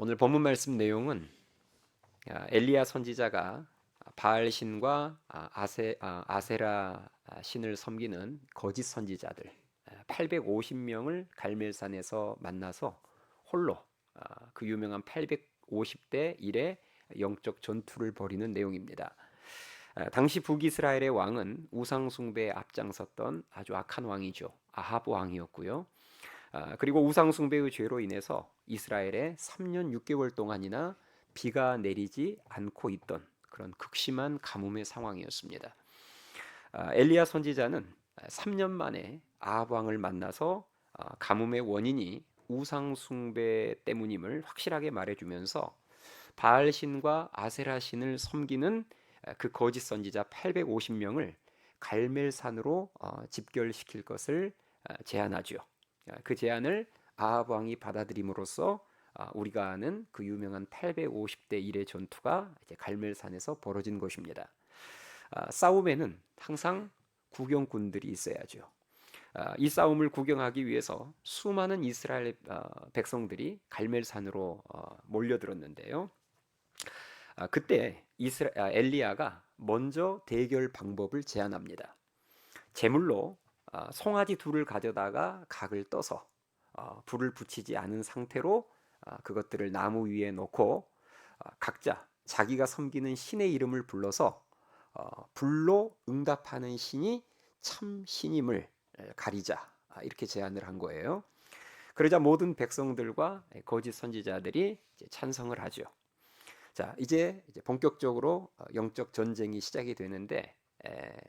오늘 본문 말씀 내용은 엘리야 선지자가 바알 신과 아세라 신을 섬기는 거짓 선지자들 850명을 갈멜산에서 만나서 홀로 그 유명한 850대 1의 영적 전투를 벌이는 내용입니다. 당시 북이스라엘의 왕은 우상 숭배에 앞장섰던 아주 악한 왕이죠. 아합 왕이었고요. 그리고 우상 숭배의 죄로 인해서 이스라엘에 3년 6개월 동안이나 비가 내리지 않고 있던 그런 극심한 가뭄의 상황이었습니다. 엘리야 선지자는 3년 만에 아합 왕을 만나서 가뭄의 원인이 우상 숭배 때문임을 확실하게 말해주면서 바알 신과 아세라 신을 섬기는 그 거짓 선지자 850명을 갈멜산으로 집결시킬 것을 제안하죠. 그 제안을 아합 왕이 받아들임으로써 우리가 아는 그 유명한 850대 1의 전투가 이제 갈멜산에서 벌어진 것입니다. 싸움에는 항상 구경꾼들이 있어야죠. 이 싸움을 구경하기 위해서 수많은 이스라엘 백성들이 갈멜산으로 몰려들었는데요. 그때 엘리야가 먼저 대결 방법을 제안합니다. 제물로 송아지 둘을 가져다가 각을 떠서 불을 붙이지 않은 상태로 그것들을 나무 위에 놓고 각자 자기가 섬기는 신의 이름을 불러서 불로 응답하는 신이 참 신임을 가리자, 이렇게 제안을 한 거예요. 그러자 모든 백성들과 거짓 선지자들이 찬성을 하죠. 자, 이제 본격적으로 영적 전쟁이 시작이 되는데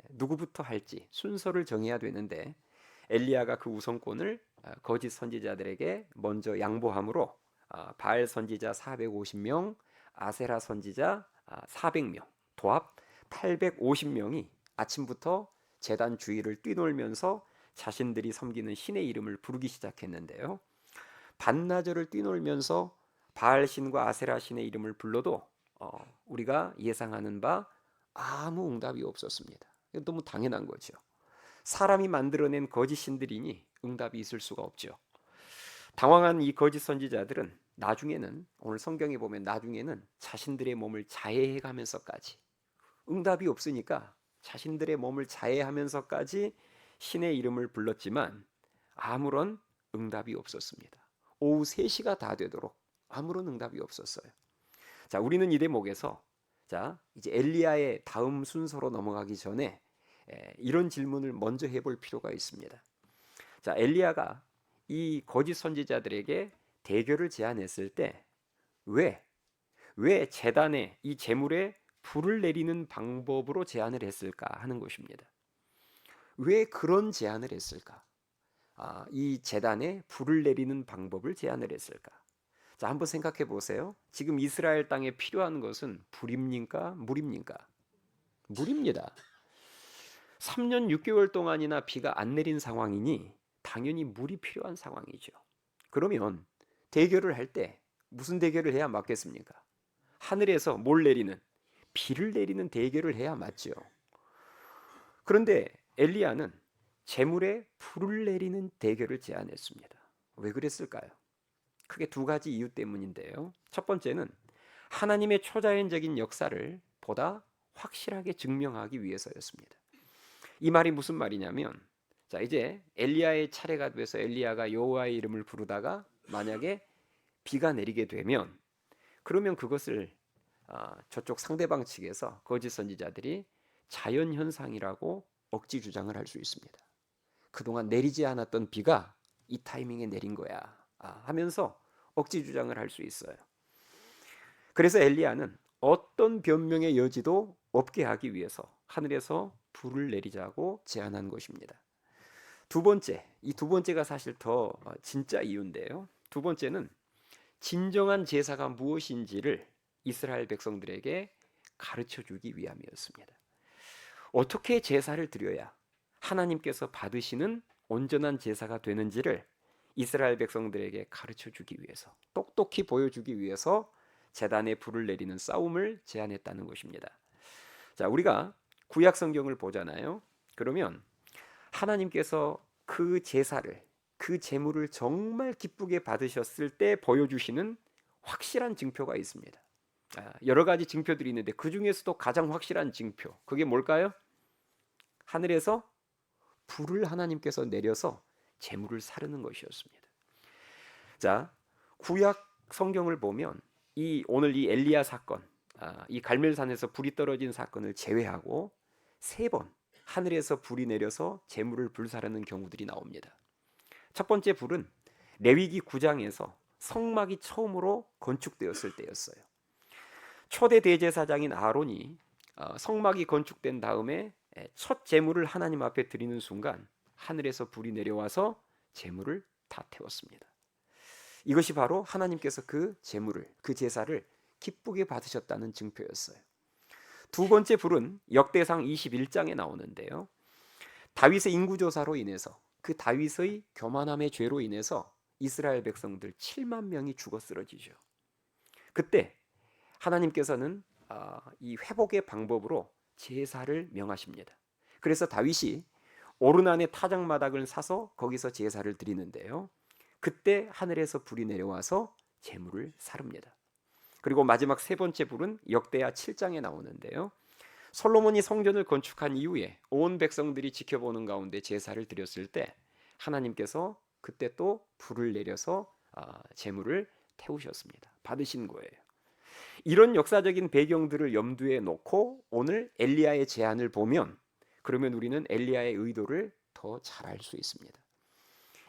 누구부터 할지 순서를 정해야 되는데 엘리야가 그 우선권을 거짓 선지자들에게 먼저 양보함으로 바알 선지자 450명, 아세라 선지자 400명, 도합 850명이 아침부터 제단 주위를 뛰놀면서 자신들이 섬기는 신의 이름을 부르기 시작했는데요. 반나절을 뛰놀면서 바알 신과 아세라 신의 이름을 불러도 우리가 예상하는 바 아무 응답이 없었습니다. 너무 당연한 거죠. 사람이 만들어낸 거짓 신들이니 응답이 있을 수가 없죠. 당황한 이 거짓 선지자들은 나중에는, 오늘 성경에 보면 나중에는 자신들의 몸을 자해해가면서까지, 응답이 없으니까 자신들의 몸을 자해하면서까지 신의 이름을 불렀지만 아무런 응답이 없었습니다. 오후 3시가 다 되도록 아무런 응답이 없었어요. 자, 우리는 이 대목에서 이제 엘리야의 다음 순서로 넘어가기 전에 이런 질문을 먼저 해볼 필요가 있습니다. 자, 엘리야가 이 거짓 선지자들에게 대결을 제안했을 때 왜, 왜 제단에 이 제물에 불을 내리는 방법으로 제안을 했을까 하는 것입니다. 왜 그런 제안을 했을까? 이 제단에 불을 내리는 방법을 제안을 했을까? 자, 한번 생각해 보세요. 지금 이스라엘 땅에 필요한 것은 불입니까? 물입니까? 물입니다. 3년 6개월 동안이나 비가 안 내린 상황이니 당연히 물이 필요한 상황이죠. 그러면 대결을 할 때 무슨 대결을 해야 맞겠습니까? 하늘에서 뭘 내리는, 비를 내리는 대결을 해야 맞죠. 그런데 엘리야는 재물에 불을 내리는 대결을 제안했습니다. 왜 그랬을까요? 크게 두 가지 이유 때문인데요. 첫 번째는 하나님의 초자연적인 역사를 보다 확실하게 증명하기 위해서였습니다. 이 말이 무슨 말이냐면, 자, 이제 엘리야의 차례가 돼서 엘리야가 여호와의 이름을 부르다가 만약에 비가 내리게 되면, 그러면 그것을 저쪽 상대방 측에서 거짓 선지자들이 자연 현상이라고 억지 주장을 할 수 있습니다. 그동안 내리지 않았던 비가 이 타이밍에 내린 거야 하면서 억지 주장을 할 수 있어요. 그래서 엘리야는 어떤 변명의 여지도 없게 하기 위해서 하늘에서 불을 내리자고 제안한 것입니다. 두 번째, 이 두 번째가 사실 더 진짜 이유인데요. 두 번째는 진정한 제사가 무엇인지를 이스라엘 백성들에게 가르쳐 주기 위함이었습니다. 어떻게 제사를 드려야 하나님께서 받으시는 온전한 제사가 되는지를 이스라엘 백성들에게 가르쳐 주기 위해서, 똑똑히 보여주기 위해서 제단에 불을 내리는 싸움을 제안했다는 것입니다. 자, 우리가 구약 성경을 보잖아요. 그러면 하나님께서 그 제사를, 그 제물을 정말 기쁘게 받으셨을 때 보여주시는 확실한 증표가 있습니다. 여러 가지 증표들이 있는데 그 중에서도 가장 확실한 증표, 그게 뭘까요? 하늘에서 불을 하나님께서 내려서 재물을 사르는 것이었습니다. 자, 구약 성경을 보면 오늘 이 엘리야 사건, 이 갈멜산에서 불이 떨어진 사건을 제외하고 3번 하늘에서 불이 내려서 재물을 불사르는 경우들이 나옵니다. 첫 번째 불은 레위기 9장에서 성막이 처음으로 건축되었을 때였어요. 초대 대제사장인 아론이 성막이 건축된 다음에 첫 제물을 하나님 앞에 드리는 순간 하늘에서 불이 내려와서 제물을 다 태웠습니다. 이것이 바로 하나님께서 그 제물을, 그 제사를 기쁘게 받으셨다는 증표였어요. 두 번째 불은 역대상 21장에 나오는데요. 다윗의 인구조사로 인해서, 그 다윗의 교만함의 죄로 인해서 이스라엘 백성들 7만 명이 죽어 쓰러지죠. 그때 하나님께서는 이 회복의 방법으로 제사를 명하십니다. 그래서 다윗이 오르난의 타작마당을 사서 거기서 제사를 드리는데요. 그때 하늘에서 불이 내려와서 제물을 사릅니다. 그리고 마지막 3번째 불은 역대하 7장에 나오는데요. 솔로몬이 성전을 건축한 이후에 온 백성들이 지켜보는 가운데 제사를 드렸을 때 하나님께서 그때 또 불을 내려서 제물을 태우셨습니다. 받으신 거예요. 이런 역사적인 배경들을 염두에 놓고 오늘 엘리야의 제안을 보면, 그러면 우리는 엘리야의 의도를 더 잘 알 수 있습니다.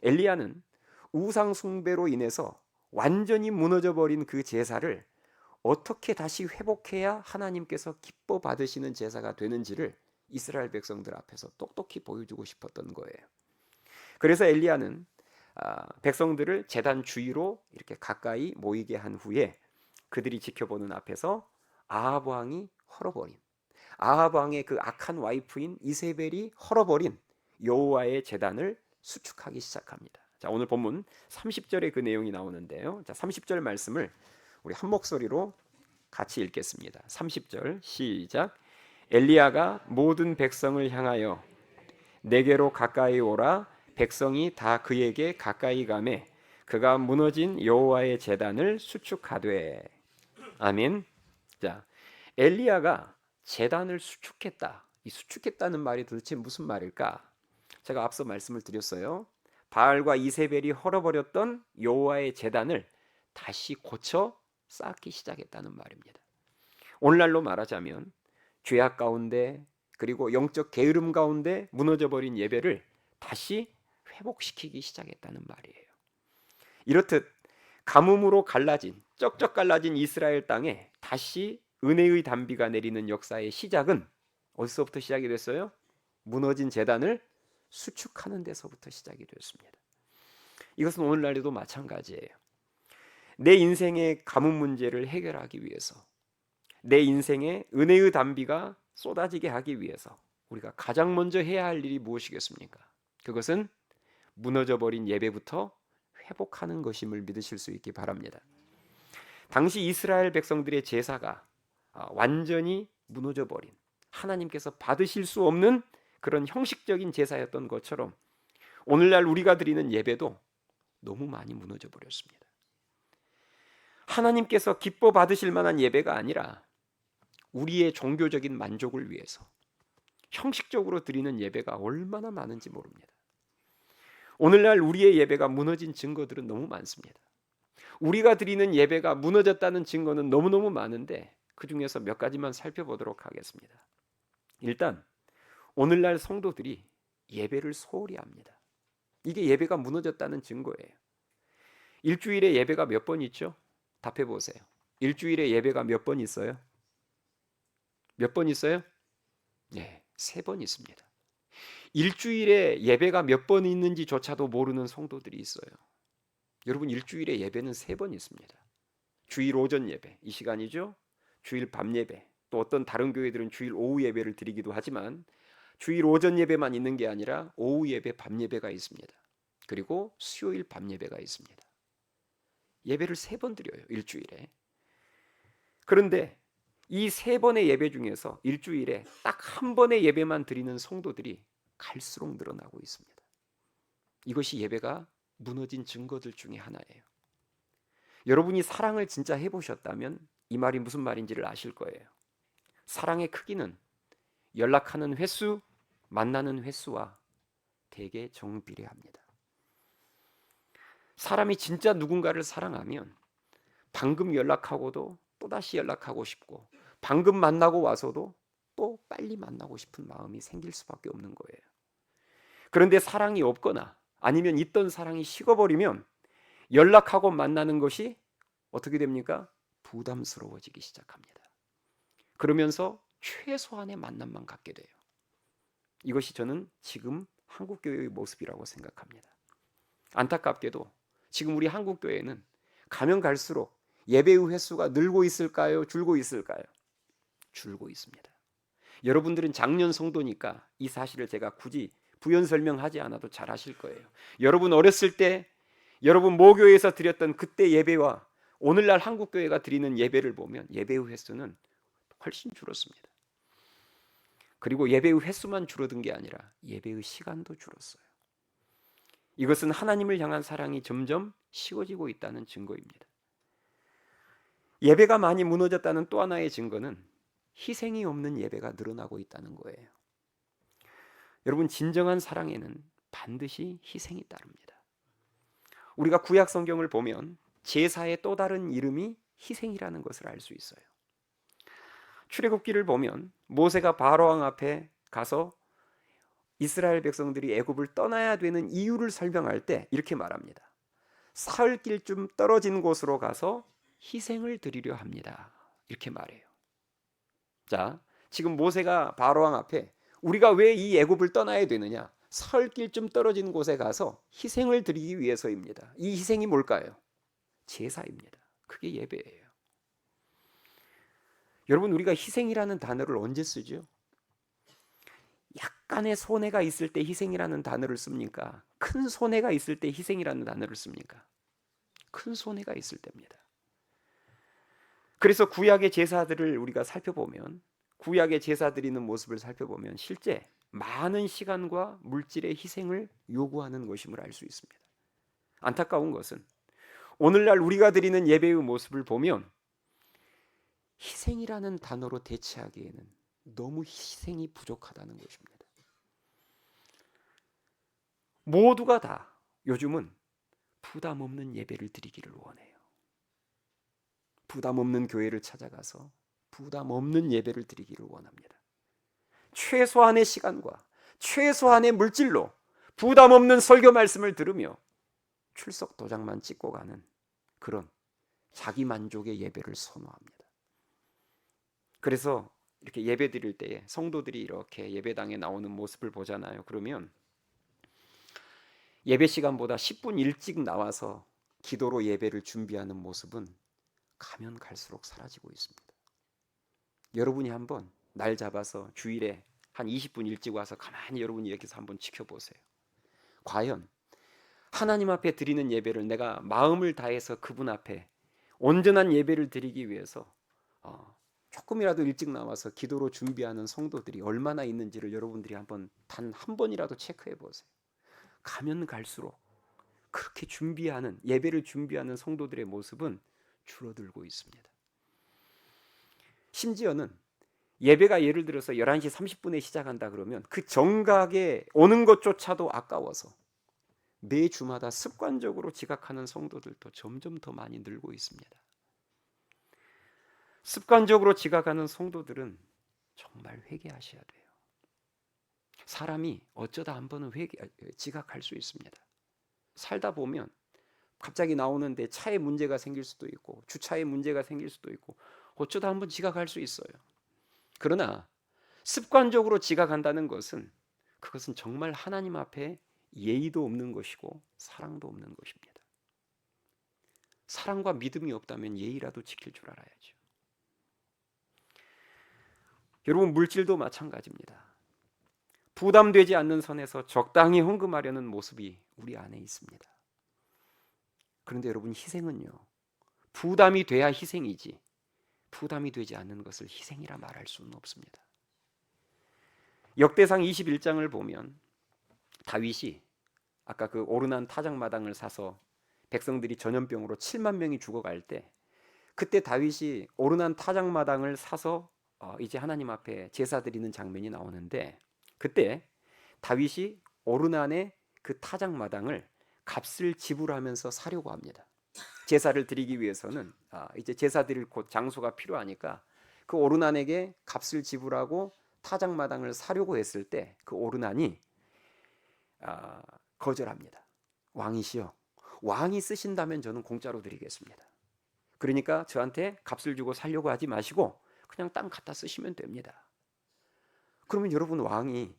엘리야는 우상 숭배로 인해서 완전히 무너져 버린 그 제사를 어떻게 다시 회복해야 하나님께서 기뻐 받으시는 제사가 되는지를 이스라엘 백성들 앞에서 똑똑히 보여주고 싶었던 거예요. 그래서 엘리야는 백성들을 제단 주위로 이렇게 가까이 모이게 한 후에 그들이 지켜보는 앞에서 아합 왕이 헐어버린, 아합 왕의 그 악한 와이프인 이세벨이 헐어버린 여호와의 제단을 수축하기 시작합니다. 자, 오늘 본문 30절에 그 내용이 나오는데요. 자, 30절 말씀을 우리 한 목소리로 같이 읽겠습니다. 30절 시작. 엘리야가 모든 백성을 향하여 내게로 가까이 오라. 백성이 다 그에게 가까이 가매 그가 무너진 여호와의 제단을 수축하되. 아멘. 자, 엘리야가 제단을 수축했다. 이 수축했다는 말이 도대체 무슨 말일까? 제가 앞서 말씀을 드렸어요. 바알과 이세벨이 헐어버렸던 여호와의 제단을 다시 고쳐 쌓기 시작했다는 말입니다. 오늘날로 말하자면 죄악 가운데 그리고 영적 게으름 가운데 무너져버린 예배를 다시 회복시키기 시작했다는 말이에요. 이렇듯 가뭄으로 갈라진, 쩍쩍 갈라진 이스라엘 땅에 다시 은혜의 단비가 내리는 역사의 시작은 어디서부터 시작이 됐어요? 무너진 제단을 수축하는 데서부터 시작이 됐습니다. 이것은 오늘날에도 마찬가지예요. 내 인생의 가뭄 문제를 해결하기 위해서, 내 인생에 은혜의 단비가 쏟아지게 하기 위해서 우리가 가장 먼저 해야 할 일이 무엇이겠습니까? 그것은 무너져버린 예배부터 회복하는 것임을 믿으실 수 있기 바랍니다. 당시 이스라엘 백성들의 제사가 완전히 무너져버린, 하나님께서 받으실 수 없는 그런 형식적인 제사였던 것처럼 오늘날 우리가 드리는 예배도 너무 많이 무너져 버렸습니다. 하나님께서 기뻐 받으실 만한 예배가 아니라 우리의 종교적인 만족을 위해서 형식적으로 드리는 예배가 얼마나 많은지 모릅니다. 오늘날 우리의 예배가 무너진 증거들은 너무 많습니다. 우리가 드리는 예배가 무너졌다는 증거는 너무너무 많은데 그 중에서 몇 가지만 살펴보도록 하겠습니다. 일단 오늘날 성도들이 예배를 소홀히 합니다. 이게 예배가 무너졌다는 증거예요. 일주일에 예배가 몇 번 있죠? 답해 보세요. 일주일에 예배가 몇 번 있어요? 몇 번 있어요? 네, 3번 있습니다. 일주일에 예배가 몇 번 있는지조차도 모르는 성도들이 있어요. 여러분, 일주일에 예배는 3번 있습니다. 주일 오전 예배, 이 시간이죠. 주일 밤 예배, 또 어떤 다른 교회들은 주일 오후 예배를 드리기도 하지만 주일 오전 예배만 있는 게 아니라 오후 예배, 밤 예배가 있습니다. 그리고 수요일 밤 예배가 있습니다. 예배를 3번 드려요, 일주일에. 그런데 이 3번의 예배 중에서 일주일에 딱 한 번의 예배만 드리는 성도들이 갈수록 늘어나고 있습니다. 이것이 예배가 무너진 증거들 중에 하나예요. 여러분이 사랑을 진짜 해보셨다면 이 말이 무슨 말인지를 아실 거예요. 사랑의 크기는 연락하는 횟수, 만나는 횟수와 되게 정비례합니다. 사람이 진짜 누군가를 사랑하면 방금 연락하고도 또다시 연락하고 싶고, 방금 만나고 와서도 또 빨리 만나고 싶은 마음이 생길 수밖에 없는 거예요. 그런데 사랑이 없거나 아니면 있던 사랑이 식어버리면 연락하고 만나는 것이 어떻게 됩니까? 부담스러워지기 시작합니다. 그러면서 최소한의 만남만 갖게 돼요. 이것이 저는 지금 한국교회의 모습이라고 생각합니다. 안타깝게도 지금 우리 한국교회는 가면 갈수록 예배의 횟수가 늘고 있을까요? 줄고 있을까요? 줄고 있습니다. 여러분들은 작년 성도니까 이 사실을 제가 굳이 부연 설명하지 않아도 잘 아실 거예요. 여러분 어렸을 때 여러분 모교에서 드렸던 그때 예배와 오늘날 한국교회가 드리는 예배를 보면 예배의 횟수는 훨씬 줄었습니다. 그리고 예배의 횟수만 줄어든 게 아니라 예배의 시간도 줄었어요. 이것은 하나님을 향한 사랑이 점점 식어지고 있다는 증거입니다. 예배가 많이 무너졌다는 또 하나의 증거는 희생이 없는 예배가 늘어나고 있다는 거예요. 여러분, 진정한 사랑에는 반드시 희생이 따릅니다. 우리가 구약 성경을 보면 제사의 또 다른 이름이 희생이라는 것을 알 수 있어요. 출애굽기를 보면 모세가 바로왕 앞에 가서 이스라엘 백성들이 애굽을 떠나야 되는 이유를 설명할 때 이렇게 말합니다. 사흘 길쯤 떨어진 곳으로 가서 희생을 드리려 합니다. 이렇게 말해요. 자, 지금 모세가 바로왕 앞에 우리가 왜 이 애굽을 떠나야 되느냐? 사흘 길쯤 떨어진 곳에 가서 희생을 드리기 위해서입니다. 이 희생이 뭘까요? 제사입니다. 그게 예배예요. 여러분, 우리가 희생이라는 단어를 언제 쓰죠? 약간의 손해가 있을 때 희생이라는 단어를 씁니까? 큰 손해가 있을 때 희생이라는 단어를 씁니까? 큰 손해가 있을 때입니다. 그래서 구약의 제사들을 우리가 살펴보면, 구약의 제사 드리는 모습을 살펴보면 실제 많은 시간과 물질의 희생을 요구하는 것임을 알 수 있습니다. 안타까운 것은 오늘날 우리가 드리는 예배의 모습을 보면 희생이라는 단어로 대체하기에는 너무 희생이 부족하다는 것입니다. 모두가 다 요즘은 부담 없는 예배를 드리기를 원해요. 부담 없는 교회를 찾아가서 부담 없는 예배를 드리기를 원합니다. 최소한의 시간과 최소한의 물질로 부담 없는 설교 말씀을 들으며 출석 도장만 찍고 가는 그런 자기 만족의 예배를 선호합니다. 그래서 이렇게 예배 드릴 때에 성도들이 이렇게 예배당에 나오는 모습을 보잖아요. 그러면 예배 시간보다 10분 일찍 나와서 기도로 예배를 준비하는 모습은 가면 갈수록 사라지고 있습니다. 여러분이 한번 날 잡아서 주일에 한 20분 일찍 와서 가만히 여러분이 여기서 한번 지켜보세요. 과연 하나님 앞에 드리는 예배를 내가 마음을 다해서 그분 앞에 온전한 예배를 드리기 위해서 조금이라도 일찍 나와서 기도로 준비하는 성도들이 얼마나 있는지를 여러분들이 한번 단 한 번이라도 체크해 보세요. 가면 갈수록 그렇게 준비하는 예배를 준비하는 성도들의 모습은 줄어들고 있습니다. 심지어는 예배가 예를 들어서 11시 30분에 시작한다 그러면 그 정각에 오는 것조차도 아까워서 매 주마다 습관적으로 지각하는 성도들도 점점 더 많이 늘고 있습니다. 습관적으로 지각하는 성도들은 정말 회개하셔야 돼요. 사람이 어쩌다 한 번은 지각할 수 있습니다. 살다 보면 갑자기 나오는데 차에 문제가 생길 수도 있고 주차에 문제가 생길 수도 있고 어쩌다 한 번 지각할 수 있어요. 그러나 습관적으로 지각한다는 것은 그것은 정말 하나님 앞에 예의도 없는 것이고 사랑도 없는 것입니다. 사랑과 믿음이 없다면 예의라도 지킬 줄 알아야죠. 여러분, 물질도 마찬가지입니다. 부담되지 않는 선에서 적당히 헌금하려는 모습이 우리 안에 있습니다. 그런데 여러분, 희생은요, 부담이 돼야 희생이지 부담이 되지 않는 것을 희생이라 말할 수는 없습니다. 역대상 21장을 보면 다윗이 아까 그 오르난 타작마당을 사서 백성들이 전염병으로 7만 명이 죽어갈 때 그때 다윗이 오르난 타작마당을 사서 이제 하나님 앞에 제사 드리는 장면이 나오는데 그때 다윗이 오르난의 그 타작마당을 값을 지불하면서 사려고 합니다. 제사를 드리기 위해서는 이제 제사 드릴 곳 장소가 필요하니까 그 오르난에게 값을 지불하고 타작마당을 사려고 했을 때 그 오르난이 거절합니다. 왕이시여, 왕이 쓰신다면 저는 공짜로 드리겠습니다. 그러니까 저한테 값을 주고 살려고 하지 마시고 그냥 땅 갖다 쓰시면 됩니다. 그러면 여러분 왕이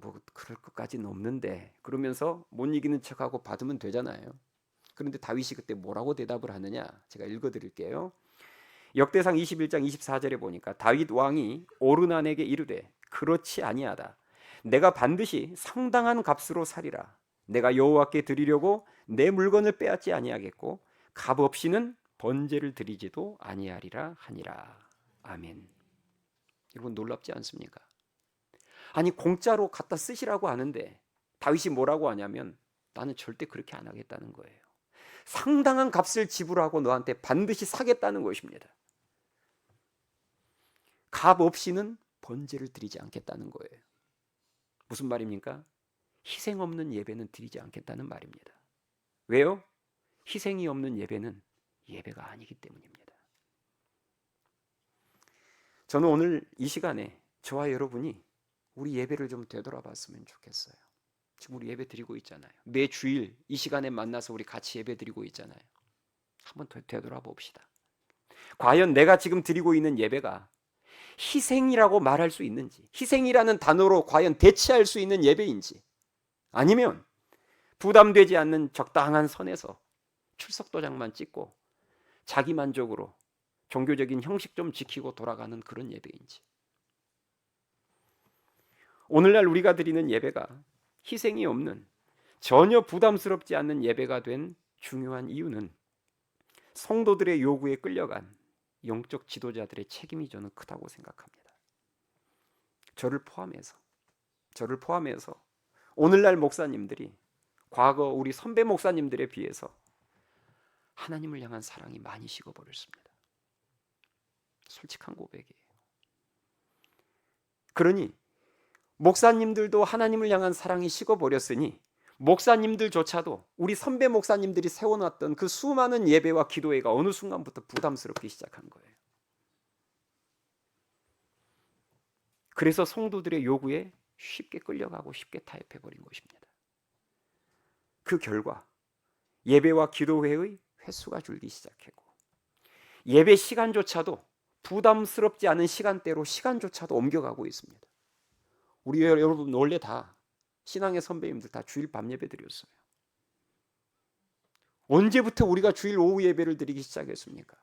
뭐 그럴 것까지는 없는데 그러면서 못 이기는 척하고 받으면 되잖아요. 그런데 다윗이 그때 뭐라고 대답을 하느냐 제가 읽어드릴게요. 역대상 21장 24절에 보니까 다윗 왕이 오르난에게 이르되 그렇지 아니하다. 내가 반드시 상당한 값으로 사리라. 내가 여호와께 드리려고 내 물건을 빼앗지 아니하겠고 값 없이는 번제를 드리지도 아니하리라 하니라. 아멘. 여러분 놀랍지 않습니까? 아니 공짜로 갖다 쓰시라고 하는데 다윗이 뭐라고 하냐면 나는 절대 그렇게 안 하겠다는 거예요. 상당한 값을 지불하고 너한테 반드시 사겠다는 것입니다. 값 없이는 번제를 드리지 않겠다는 거예요. 무슨 말입니까? 희생 없는 예배는 드리지 않겠다는 말입니다. 왜요? 희생이 없는 예배는 예배가 아니기 때문입니다. 저는 오늘 이 시간에 저와 여러분이 우리 예배를 좀 되돌아봤으면 좋겠어요. 지금 우리 예배 드리고 있잖아요. 매 주일 이 시간에 만나서 우리 같이 예배 드리고 있잖아요. 한번 되돌아봅시다. 과연 내가 지금 드리고 있는 예배가 희생이라고 말할 수 있는지, 희생이라는 단어로 과연 대체할 수 있는 예배인지, 아니면 부담되지 않는 적당한 선에서 출석도장만 찍고 자기만족으로 종교적인 형식 좀 지키고 돌아가는 그런 예배인지. 오늘날 우리가 드리는 예배가 희생이 없는 전혀 부담스럽지 않는 예배가 된 중요한 이유는 성도들의 요구에 끌려간 영적 지도자들의 책임이 저는 크다고 생각합니다. 저를 포함해서 오늘날 목사님들이 과거 우리 선배 목사님들에 비해서 하나님을 향한 사랑이 많이 식어버렸습니다. 솔직한 고백이에요. 그러니 목사님들도 하나님을 향한 사랑이 식어버렸으니 목사님들조차도 우리 선배 목사님들이 세워놨던 그 수많은 예배와 기도회가 어느 순간부터 부담스럽기 시작한 거예요. 그래서 성도들의 요구에 쉽게 끌려가고 쉽게 타협해버린 것입니다. 그 결과 예배와 기도회의 횟수가 줄기 시작했고 예배 시간조차도 부담스럽지 않은 시간대로 시간조차도 옮겨가고 있습니다. 우리 여러분 원래 다 신앙의 선배님들 다 주일 밤 예배 드렸어요. 언제부터 우리가 주일 오후 예배를 드리기 시작했습니까?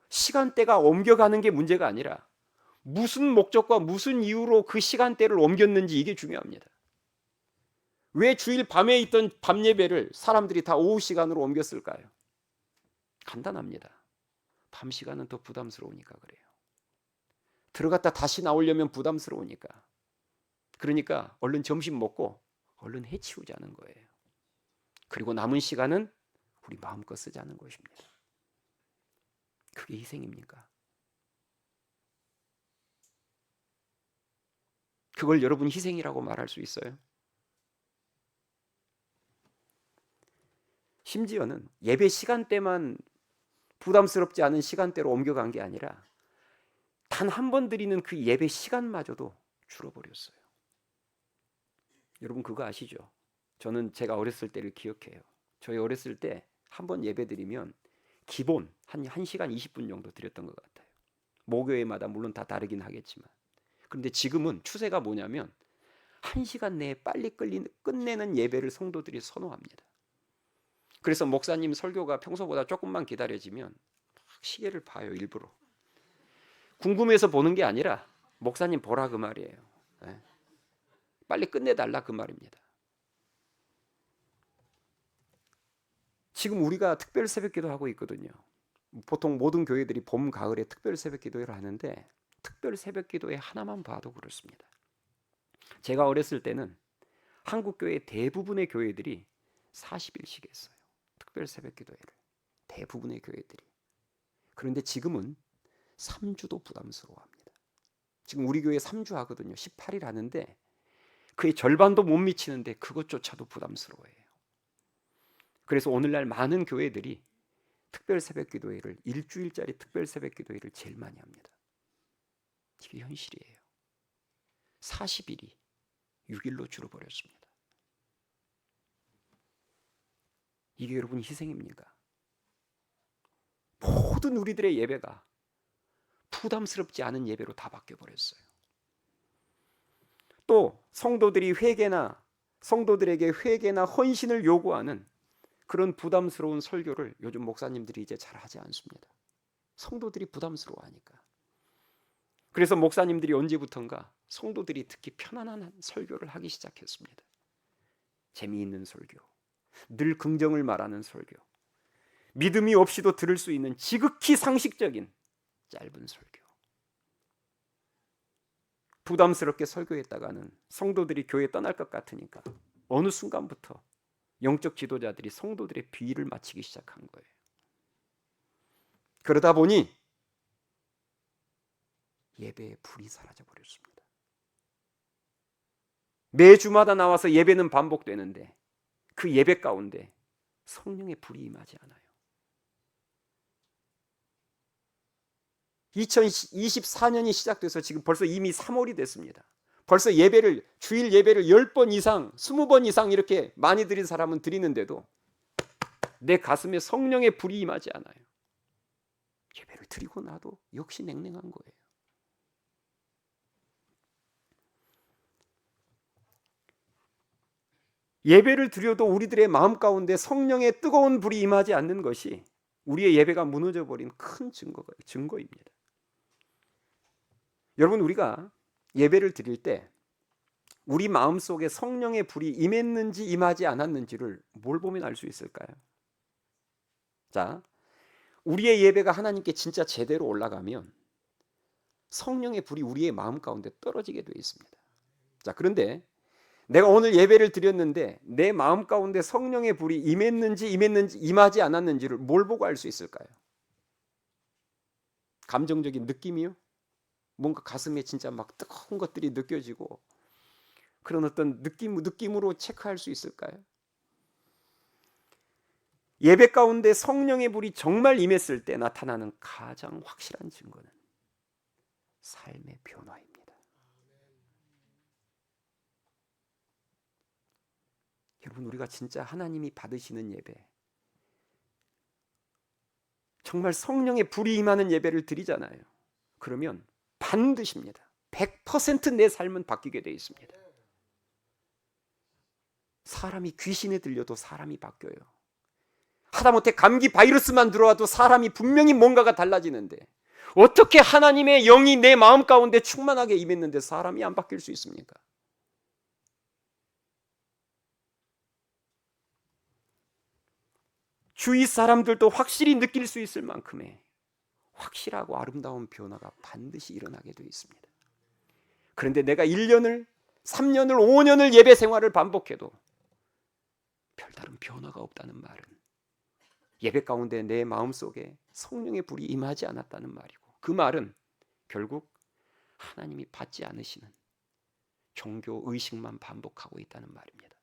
시간대가 옮겨가는 게 문제가 아니라 무슨 목적과 무슨 이유로 그 시간대를 옮겼는지 이게 중요합니다. 왜 주일 밤에 있던 밤 예배를 사람들이 다 오후 시간으로 옮겼을까요? 간단합니다. 밤 시간은 더 부담스러우니까 그래요. 들어갔다 다시 나오려면 부담스러우니까. 그러니까 얼른 점심 먹고 얼른 해치우자는 거예요. 그리고 남은 시간은 우리 마음껏 쓰자는 것입니다. 그게 희생입니까? 그걸 여러분 희생이라고 말할 수 있어요? 심지어는 예배 시간대만 부담스럽지 않은 시간대로 옮겨간 게 아니라 단 한 번 드리는 그 예배 시간마저도 줄어버렸어요. 여러분 그거 아시죠? 저는 제가 어렸을 때를 기억해요. 저희 어렸을 때 한 번 예배 드리면 기본 한 1시간 20분 정도 드렸던 것 같아요. 목요일마다 물론 다 다르긴 하겠지만. 그런데 지금은 추세가 뭐냐면 1시간 내에 빨리 끝내는 예배를 성도들이 선호합니다. 그래서 목사님 설교가 평소보다 조금만 기다려지면 시계를 봐요, 일부러. 궁금해서 보는 게 아니라 목사님 보라 그 말이에요. 빨리 끝내달라 그 말입니다. 지금 우리가 특별 새벽기도 하고 있거든요. 보통 모든 교회들이 봄, 가을에 특별 새벽기도회를 하는데 특별 새벽기도회 하나만 봐도 그렇습니다. 제가 어렸을 때는 한국 교회 대부분의 교회들이 40일씩 했어요. 특별 새벽 기도회를. 대부분의 교회들이. 그런데 지금은 3주도 부담스러워합니다. 지금 우리 교회 3주 하거든요. 18일 하는데 그의 절반도 못 미치는데 그것조차도 부담스러워해요. 그래서 오늘날 많은 교회들이 특별 새벽 기도회를 일주일짜리 특별 새벽 기도회를 제일 많이 합니다. 이게 현실이에요. 40일이 6일로 줄어버렸습니다. 이게 여러분 희생입니까? 모든 우리들의 예배가 부담스럽지 않은 예배로 다 바뀌어버렸어요. 또 성도들에게 회개나 헌신을 요구하는 그런 부담스러운 설교를 요즘 목사님들이 이제 잘 하지 않습니다. 성도들이 부담스러워하니까. 그래서 목사님들이 언제부턴가 성도들이 듣기 편안한 설교를 하기 시작했습니다. 재미있는 설교, 늘 긍정을 말하는 설교, 믿음이 없이도 들을 수 있는 지극히 상식적인 짧은 설교. 부담스럽게 설교했다가는 성도들이 교회 떠날 것 같으니까 어느 순간부터 영적 지도자들이 성도들의 비위를 맞추기 시작한 거예요. 그러다 보니 예배의 불이 사라져 버렸습니다. 매주마다 나와서 예배는 반복되는데 그 예배 가운데 성령의 불이 임하지 않아요. 2024년이 시작돼서 지금 벌써 이미 3월이 됐습니다. 벌써 주일 예배를 10번 이상, 20번 이상 이렇게 많이 드린 사람은 드리는데도 내 가슴에 성령의 불이 임하지 않아요. 예배를 드리고 나도 역시 냉랭한 거예요. 예배를 드려도 우리들의 마음 가운데 성령의 뜨거운 불이 임하지 않는 것이 우리의 예배가 무너져버린 큰 증거입니다. 여러분, 우리가 예배를 드릴 때 우리 마음속에 성령의 불이 임했는지 임하지 않았는지를 뭘 보면 알 수 있을까요? 자, 우리의 예배가 하나님께 진짜 제대로 올라가면 성령의 불이 우리의 마음 가운데 떨어지게 되어 있습니다. 자, 그런데 내가 오늘 예배를 드렸는데 내 마음 가운데 성령의 불이 임했는지 임하지 않았는지를 뭘 보고 알 수 있을까요? 감정적인 느낌이요? 뭔가 가슴에 진짜 막 뜨거운 것들이 느껴지고 그런 어떤 느낌으로 체크할 수 있을까요? 예배 가운데 성령의 불이 정말 임했을 때 나타나는 가장 확실한 증거는 삶의 변화입니다. 여러분, 우리가 진짜 하나님이 받으시는 예배, 정말 성령의 불이 임하는 예배를 드리잖아요. 그러면 반드시입니다. 100% 내 삶은 바뀌게 되어 있습니다. 사람이 귀신에 들려도 사람이 바뀌어요. 하다못해 감기 바이러스만 들어와도 사람이 분명히 뭔가가 달라지는데 어떻게 하나님의 영이 내 마음 가운데 충만하게 임했는데 사람이 안 바뀔 수 있습니까? 주위 사람들도 확실히 느낄 수 있을 만큼의 확실하고 아름다운 변화가 반드시 일어나게 되어 있습니다. 그런데 내가 1년을, 3년을, 5년을 예배 생활을 반복해도 별다른 변화가 없다는 말은 예배 가운데 내 마음속에 성령의 불이 임하지 않았다는 말이고, 그 말은 결국 하나님이 받지 않으시는 종교 의식만 반복하고 있다는 말입니다.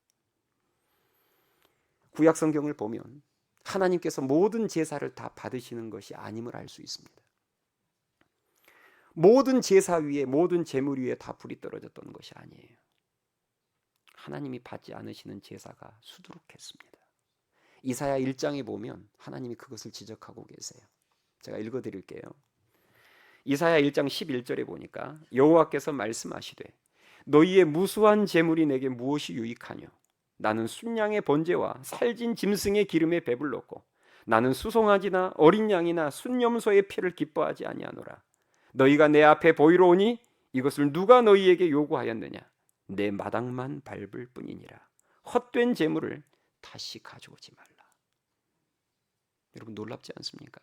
구약 성경을 보면 하나님께서 모든 제사를 다 받으시는 것이 아님을 알 수 있습니다. 모든 제사 위에, 모든 제물 위에 다 불이 떨어졌던 것이 아니에요. 하나님이 받지 않으시는 제사가 수두룩했습니다. 이사야 1장에 보면 하나님이 그것을 지적하고 계세요. 제가 읽어드릴게요. 이사야 1장 11절에 보니까 여호와께서 말씀하시되 너희의 무수한 제물이 내게 무엇이 유익하뇨? 나는 순양의 번제와 살진 짐승의 기름에 배불렀고 나는 수송아지나 어린 양이나 순염소의 피를 기뻐하지 아니하노라. 너희가 내 앞에 보이러 오니 이것을 누가 너희에게 요구하였느냐? 내 마당만 밟을 뿐이니라. 헛된 제물을 다시 가져오지 말라. 여러분, 놀랍지 않습니까?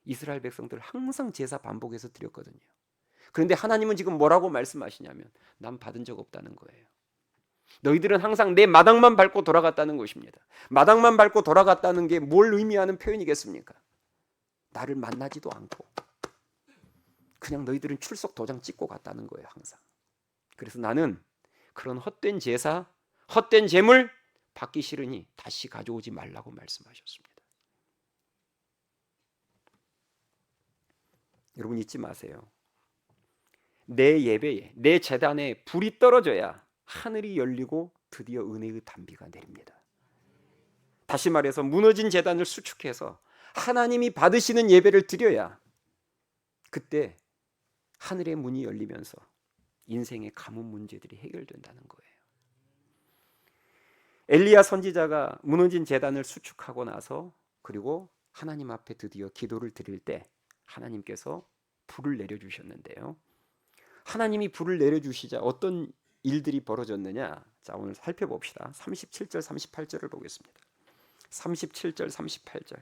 이스라엘 백성들 항상 제사 반복해서 드렸거든요. 그런데 하나님은 지금 뭐라고 말씀하시냐면 난 받은 적 없다는 거예요. 너희들은 항상 내 마당만 밟고 돌아갔다는 것입니다. 마당만 밟고 돌아갔다는 게 뭘 의미하는 표현이겠습니까? 나를 만나지도 않고 그냥 너희들은 출석 도장 찍고 갔다는 거예요, 항상. 그래서 나는 그런 헛된 제사, 헛된 제물 받기 싫으니 다시 가져오지 말라고 말씀하셨습니다. 여러분 잊지 마세요. 내 예배에, 내 제단에 불이 떨어져야 하늘이 열리고 드디어 은혜의 단비가 내립니다. 다시 말해서 무너진 제단을 수축해서 하나님이 받으시는 예배를 드려야 그때 하늘의 문이 열리면서 인생의 가문 문제들이 해결된다는 거예요. 엘리야 선지자가 무너진 제단을 수축하고 나서 그리고 하나님 앞에 드디어 기도를 드릴 때 하나님께서 불을 내려주셨는데요. 하나님이 불을 내려주시자 어떤 일들이 벌어졌느냐? 자, 오늘 살펴봅시다. 37절 38절을 보겠습니다. 37절 38절.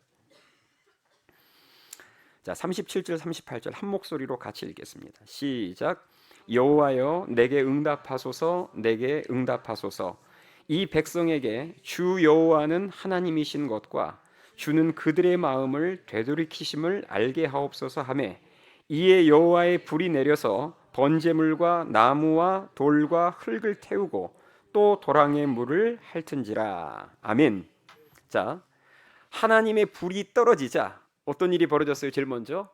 자, 37절 38절 한 목소리로 같이 읽겠습니다. 시작. 여호와여 내게 응답하소서, 내게 응답하소서. 이 백성에게 주 여호와는 하나님이신 것과 주는 그들의 마음을 되돌이키심을 알게 하옵소서 하매 이에 여호와의 불이 내려서 번제물과 나무와 돌과 흙을 태우고 또 도랑의 물을 핥은지라. 아멘. 자, 하나님의 불이 떨어지자 어떤 일이 벌어졌어요? 제일 먼저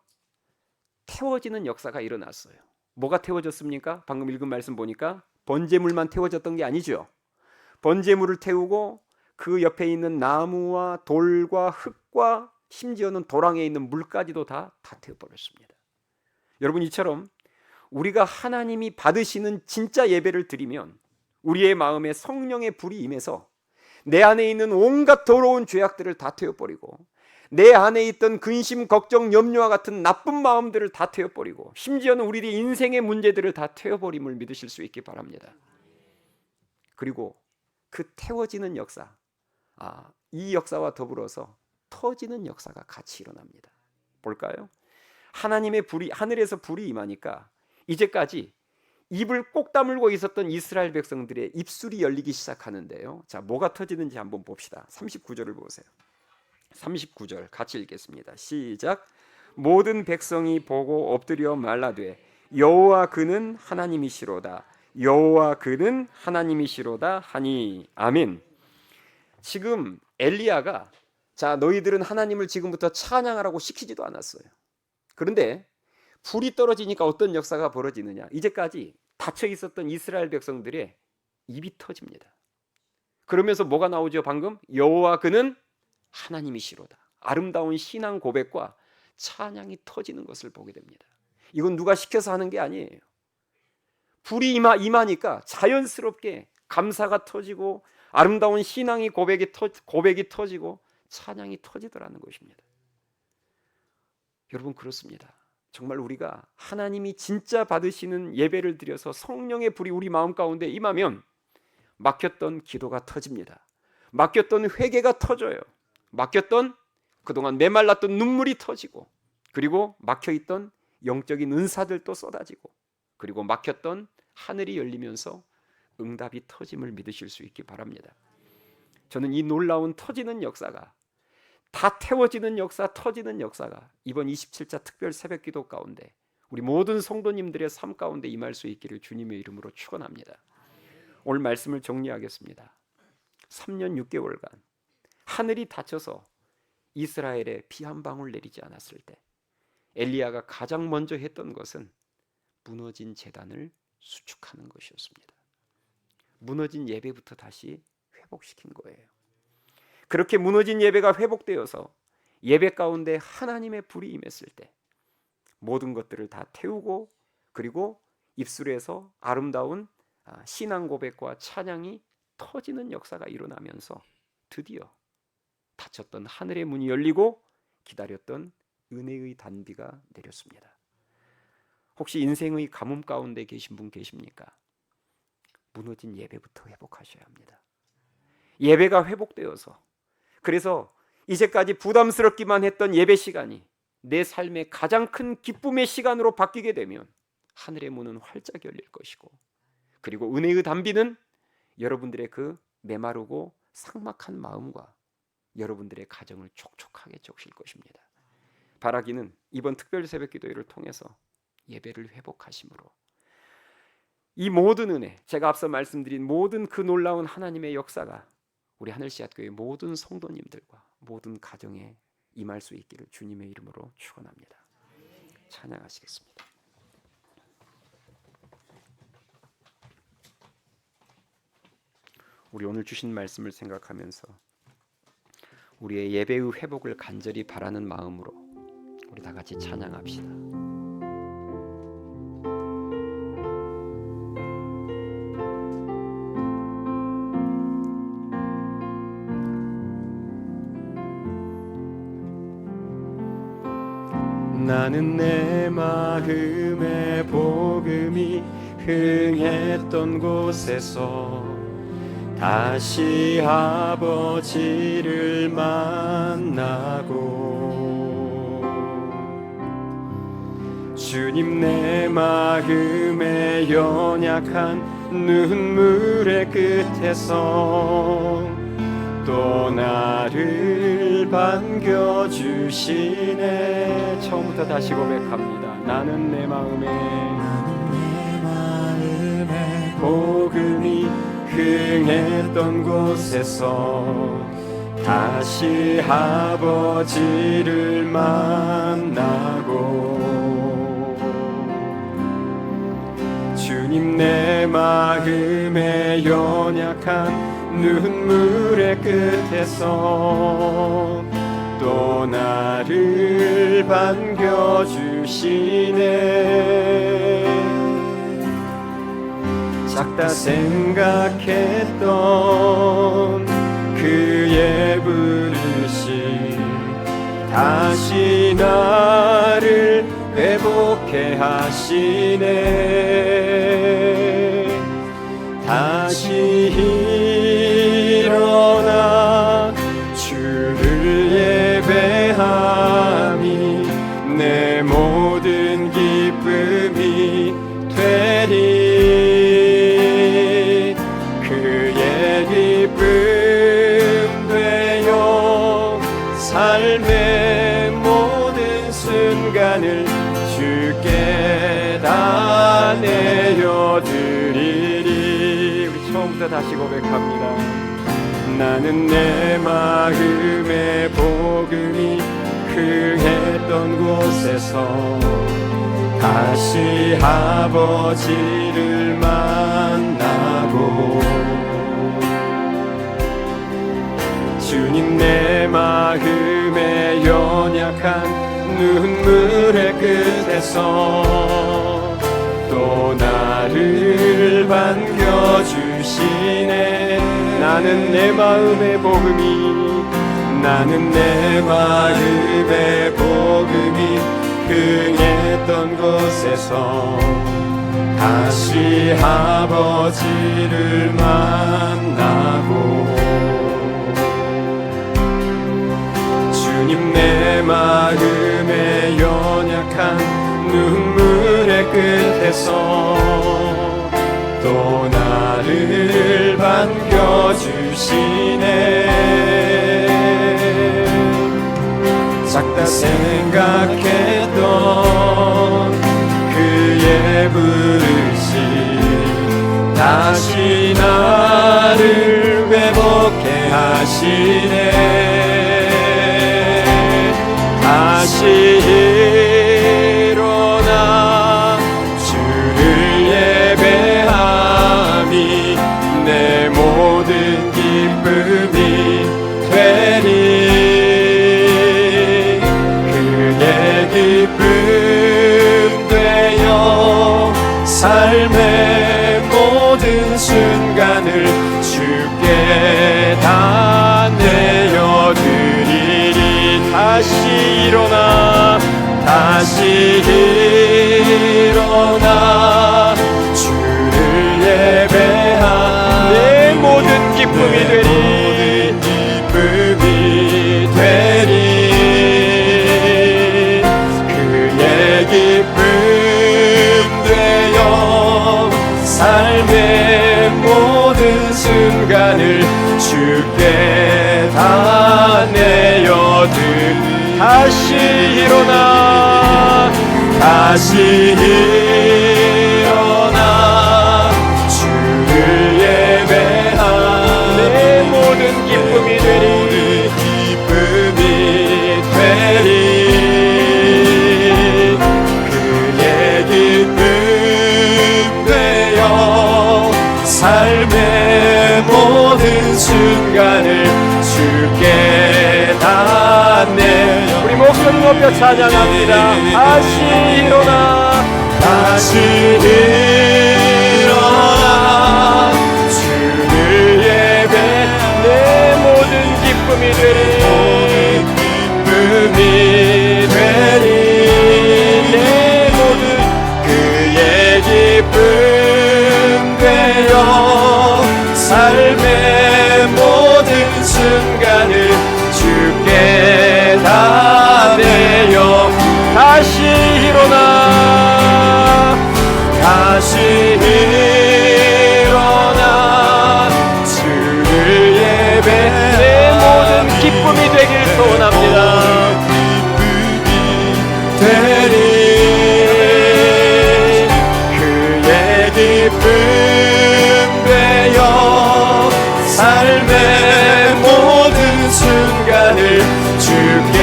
태워지는 역사가 일어났어요. 뭐가 태워졌습니까? 방금 읽은 말씀 보니까 번제물만 태워졌던 게 아니죠. 번제물을 태우고 그 옆에 있는 나무와 돌과 흙과 심지어는 도랑에 있는 물까지도 다 태워버렸습니다. 여러분 이처럼 우리가 하나님이 받으시는 진짜 예배를 드리면 우리의 마음에 성령의 불이 임해서 내 안에 있는 온갖 더러운 죄악들을 다 태워버리고 내 안에 있던 근심, 걱정, 염려와 같은 나쁜 마음들을 다 태워버리고 심지어는 우리의 인생의 문제들을 다 태워버림을 믿으실 수 있기 바랍니다. 그리고 그 태워지는 역사, 이 역사와 더불어서 터지는 역사가 같이 일어납니다. 볼까요? 하나님의 불이, 하늘에서 불이 임하니까 이제까지 입을 꼭 다물고 있었던 이스라엘 백성들의 입술이 열리기 시작하는데요. 자, 뭐가 터지는지 한번 봅시다. 39절을 보세요. 39절 같이 읽겠습니다. 시작. 모든 백성이 보고 엎드려 말라되 여호와 그는 하나님이시로다. 여호와 그는 하나님이시로다 하니. 아멘. 지금 엘리야가 자, 너희들은 하나님을 지금부터 찬양하라고 시키지도 않았어요. 그런데 불이 떨어지니까 어떤 역사가 벌어지느냐? 이제까지 닫혀 있었던 이스라엘 백성들의 입이 터집니다. 그러면서 뭐가 나오죠? 방금 여호와 그는 하나님이시로다. 아름다운 신앙 고백과 찬양이 터지는 것을 보게 됩니다. 이건 누가 시켜서 하는 게 아니에요. 불이 임하니까 자연스럽게 감사가 터지고 아름다운 신앙이 고백이 터지고 찬양이 터지더라는 것입니다. 여러분 그렇습니다. 정말 우리가 하나님이 진짜 받으시는 예배를 드려서 성령의 불이 우리 마음 가운데 임하면 막혔던 기도가 터집니다. 막혔던 회개가 터져요. 막혔던 그동안 메말랐던 눈물이 터지고 그리고 막혀있던 영적인 은사들도 쏟아지고 그리고 막혔던 하늘이 열리면서 응답이 터짐을 믿으실 수 있기 바랍니다. 저는 이 놀라운 터지는 역사가 다 태워지는 역사, 터지는 역사가 이번 27자 특별 새벽기도 가운데 우리 모든 성도님들의 삶 가운데 임할 수 있기를 주님의 이름으로 축원합니다. 오늘 말씀을 정리하겠습니다. 3년 6개월간 하늘이 닫혀서 이스라엘에 비 한 방울 내리지 않았을 때 엘리야가 가장 먼저 했던 것은 무너진 제단을 수축하는 것이었습니다. 무너진 예배부터 다시 회복시킨 거예요. 그렇게 무너진 예배가 회복되어서 예배 가운데 하나님의 불이 임했을 때 모든 것들을 다 태우고 그리고 입술에서 아름다운 신앙 고백과 찬양이 터지는 역사가 일어나면서 드디어 닫혔던 하늘의 문이 열리고 기다렸던 은혜의 단비가 내렸습니다. 혹시 인생의 가뭄 가운데 계신 분 계십니까? 무너진 예배부터 회복하셔야 합니다. 예배가 회복되어서 그래서 이제까지 부담스럽기만 했던 예배 시간이 내 삶의 가장 큰 기쁨의 시간으로 바뀌게 되면 하늘의 문은 활짝 열릴 것이고 그리고 은혜의 단비는 여러분들의 그 메마르고 삭막한 마음과 여러분들의 가정을 촉촉하게 적실 것입니다. 바라기는 이번 특별 새벽 기도회를 통해서 예배를 회복하심으로 이 모든 은혜, 제가 앞서 말씀드린 모든 그 놀라운 하나님의 역사가 우리 하늘씨앗교회 모든 성도님들과 모든 가정에 임할 수 있기를 주님의 이름으로 축원합니다. 찬양하시겠습니다. 우리 오늘 주신 말씀을 생각하면서 우리의 예배의 회복을 간절히 바라는 마음으로 우리 다 같이 찬양합시다. 나는 내 마음의 복음이 흥했던 곳에서 다시 아버지를 만나고 주님 내 마음의 연약한 눈물의 끝에서 또 나를 반겨주시네. 처음부터 다시 고백합니다. 나는 내 마음의 복음이 흥했던 곳에서 다시 아버지를 만나고 주님 내 마음의 연약한 눈물의 끝에서 또 나를 반겨주시네. 작다 생각했던 그의 부르심 다시 나를 회복해 하시네. 다시 일어나 주를 예배함이 내 모든 기쁨이 되리. 그의 기쁨 되어 삶의 모든 순간을 주께 다 내어드리리. 우리 처음부터 다시 고백합니다. 나는 내 마음의 복음이 흥했던 곳에서 다시 아버지를 만나고 주님 내 마음의 연약한 눈물의 끝에서 또 나를 반겨주시네. 나는 내 마음의 복음이 나는 내 마음의 복음이 흥했던 곳에서 다시 아버지를 만나고 주님 내 마음의 연약한 눈물의 끝에서 또 나를 반겨주시네. 작다 생각했던 그의 부르심 다시 나를 회복해 하시네. 다시 일어나 주를 예배함이 내 모든 기쁨이 되리. 그의 기쁨 되어 삶의 모든 순간을 주께 다 내어드리리. 다시 일어나 주를 예배한 내 모든 기쁨이 되리. 그의 기쁨 되어 삶의 모든 순간 다시 일어나 다시 일어나 주를 예배하니 내 모든 기쁨이 되리 그의 기쁨 되어 삶의 모든 순간을 주께 닿네요. 우리 목소리 높여 찬양합니다. 다시 일어나 다시 일어나 주를 예배 내 모든 기쁨이 되리 기쁨이 되리 내 모든 그의 기쁨 되어 삶의 모든 순간을 주께 닿네요. 다시 일어나 다시 일어나 주를 예배 내 모든 기쁨이 되길 소원합니다. 되리 그의 기쁨 되어 삶의 모든 순간을 주께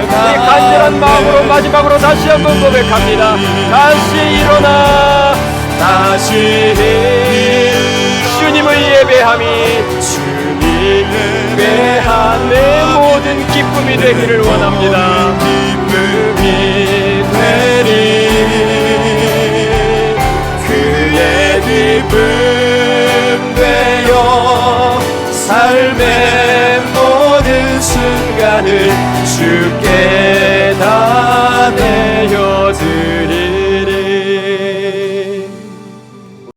이 간절한 마음으로 마지막으로 다시 한번 고백합니다. 다시 일어나 다시 주님을 예배함이 주님을 예배한 내 모든 기쁨이 되기를 원합니다. 기쁨이 되리 그의 기쁨 되어 삶의 모든 순간을 주께 다 내어드리